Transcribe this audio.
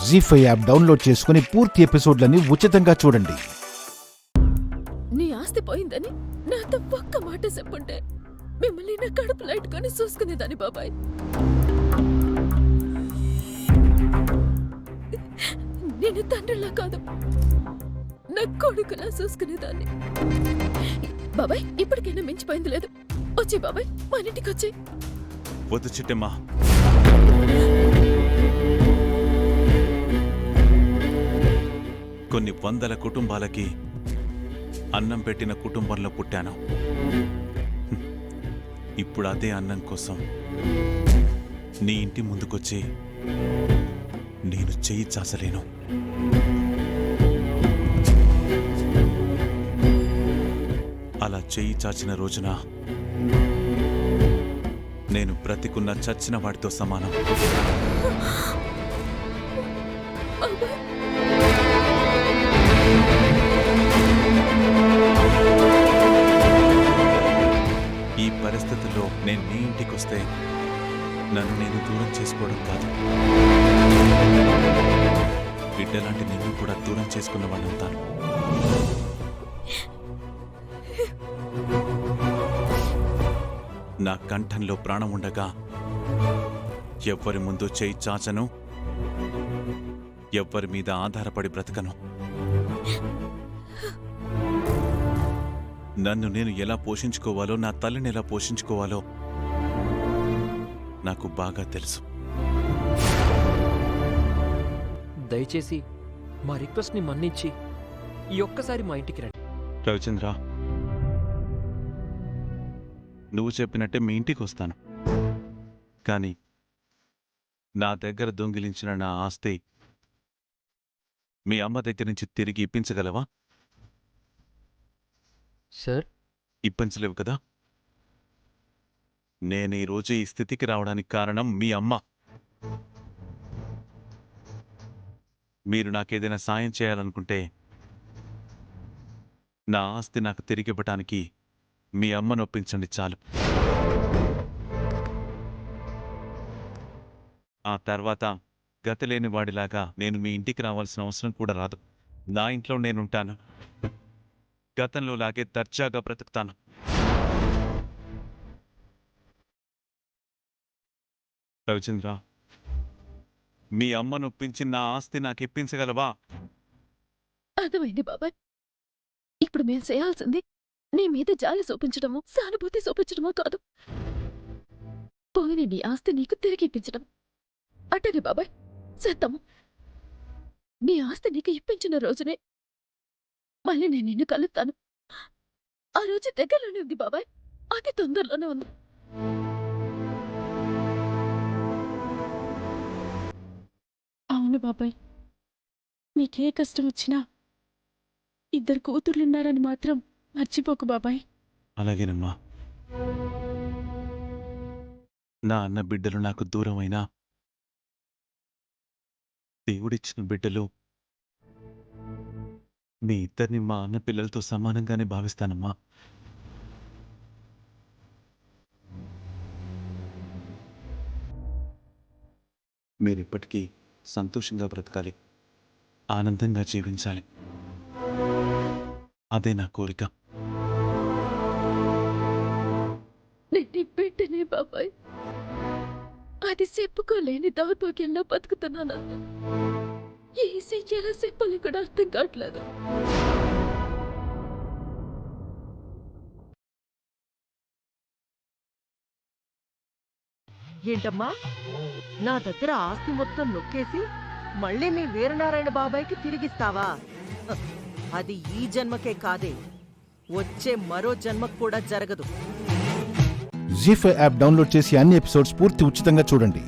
జీ5 app download చేసుకుని పూర్తి ఎపిసోడ్లని ఉచితంగా చూడండి. నీ ఆస్తి పోయిందని నాతో ఒక్క మాట చెప్పుంటే మిమ్మల్ని నా కడుపు లైట్కొని చూసుకునేదాన్ని బాబాయ్. నేను తండ్రిలా కాదు, నా కొడుకులా చూసుకునేదాన్ని. బాబాయ్ ఇప్పటికైనా మించిపోయింది లేదు. వచ్చే బాబాయ్ మన ఇంటికి వచ్చే. వద్దు చిట్టమ్మా, కొన్ని వందల కుటుంబాలకి అన్నం పెట్టిన కుటుంబంలో పుట్టాను. ఇప్పుడు అదే అన్నం కోసం నీ ఇంటి ముందుకొచ్చి నేను చెయ్యి చాచలేను. అలా చెయ్యి చాచిన రోజున నేను బ్రతికున్న చచ్చిన వాడితో సమానం. ఈ పరిస్థితుల్లో నేను నీ ఇంటికి వస్తే నన్ను నేను దూరం చేసుకోవడం కాదు, బిడ్డలాంటి నిన్ను కూడా దూరం చేసుకున్న వాడినవుతాను. నా కంఠంలో ప్రాణం ఉండగా ఎవ్వరి ముందు చేయి చాచను, ఎవ్వరి మీద ఆధారపడి బ్రతకను. నన్ను నేను ఎలా పోషించుకోవాలో, నా తల్లిని ఎలా పోషించుకోవాలో నాకు బాగా తెలుసు. దయచేసి మా రిక్వెస్ట్ ని మన్నించి ఈ ఒక్కసారి మా ఇంటికి రండి. రవిచంద్ర, నువ్వు చెప్పినట్టే మీ ఇంటికి వస్తాను, కానీ నా దగ్గర దొంగిలించిన నా ఆస్తి మీ అమ్మ దగ్గర నుంచి తిరిగి ఇప్పించగలవా? సార్, ఇప్పించలేవు కదా. నేను ఈరోజు ఈ స్థితికి రావడానికి కారణం మీ అమ్మ. మీరు నాకేదైనా సాయం చేయాలనుకుంటే నా ఆస్తి నాకు తిరిగివ్వటానికి మీ అమ్మను ఒప్పించండి చాలు. ఆ తర్వాత గతిలేని వాడిలాగా నేను మీ ఇంటికి రావాల్సిన అవసరం కూడా రాదు. నా ఇంట్లో నేనుంటాను, గతంలో లాగే దర్జాగా బ్రతుకుతాను. రవిచంద్ర, మీ అమ్మను ఒప్పించి నా ఆస్తి నాకు ఇప్పించగలవా? అర్థమైంది బాబాయ్. ఇప్పుడు మేము చేయాల్సింది నీ మీద జాలి చూపించడము, సానుభూతి చూపించడమో కాదు, పోయిన నీ ఆస్తి నీకు తిరిగి ఇప్పించడం. అట్టనే బాబాయ్ చేద్దాము. నీ ఆస్తి నీకు ఇప్పించిన రోజునే మళ్ళీ నేను నిన్ను కలుస్తాను. ఆ రోజు దగ్గరలోనే ఉంది బాబాయ్, అతి తొందరలోనే ఉంది. అవును బాబాయ్, నీకే కష్టం వచ్చినా 2 కూతుర్లున్నారని మాత్రం మర్చిపోకు బాబాయ్. అలాగేనమ్మా. నా అన్న బిడ్డలు నాకు దూరమైనా దేవుడిచ్చిన బిడ్డలు మీ ఇద్దరిని మా అన్న పిల్లలతో సమానంగానే భావిస్తానమ్మా. మీరిప్పటికీ సంతోషంగా బ్రతకాలి, ఆనందంగా జీవించాలి. అదే నా కోరిక. నేను పెట్టనే బాబాయ్, అది చెప్పుకోలేని దౌర్భాగ్యంలో బతుకుతున్నాను. ఏ చెయ్యాలో చెప్పాలి కూడా అర్థం కావట్లేదు. ఏంటమ్మా, నా దగ్గర ఆస్తి మొత్తం నొక్కేసి మళ్ళీ మీ వీరనారాయణ బాబాయ్కి తిరిగిస్తావా? అది ఈ జన్మకే కాదే, వచ్చే మరో జన్మకు కూడా జరగదు. జీ5 యాప్ డౌన్లోడ్ చేసి అన్ని ఎపిసోడ్స్ పూర్తి ఉచితంగా చూడండి.